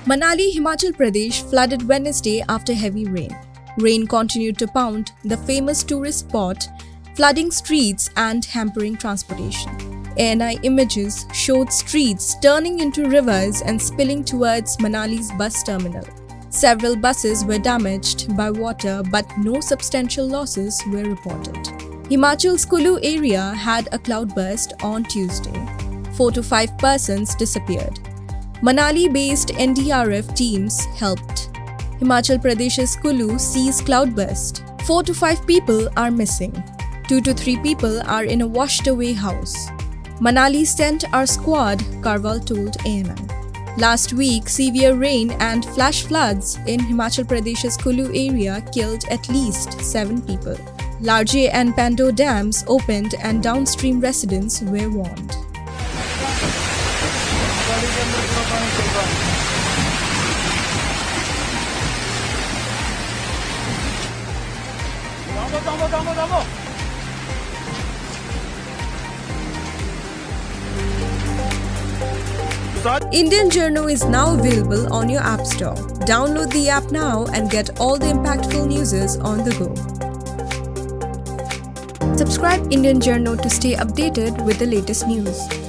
Manali, Himachal Pradesh flooded Wednesday after heavy rain. Rain continued to pound the famous tourist spot, flooding streets and hampering transportation. ANI images showed streets turning into rivers and spilling towards Manali's bus terminal. Several buses were damaged by water, but no substantial losses were reported. Himachal's Kullu area had a cloudburst on Tuesday. 4 to 5 persons disappeared. Manali-based NDRF teams helped. Himachal Pradesh's Kullu sees cloudburst. 4 to 5 people are missing. 2 to 3 people are in a washed-away house. Manali sent our squad, Karwal told ANI. Last week, severe rain and flash floods in Himachal Pradesh's Kullu area killed at least 7 people. Larje and Pandoh dams opened and downstream residents were warned. Indian Journo is now available on your App Store. Download the app now and get all the impactful news on the go. Subscribe Indian Journo to stay updated with the latest news.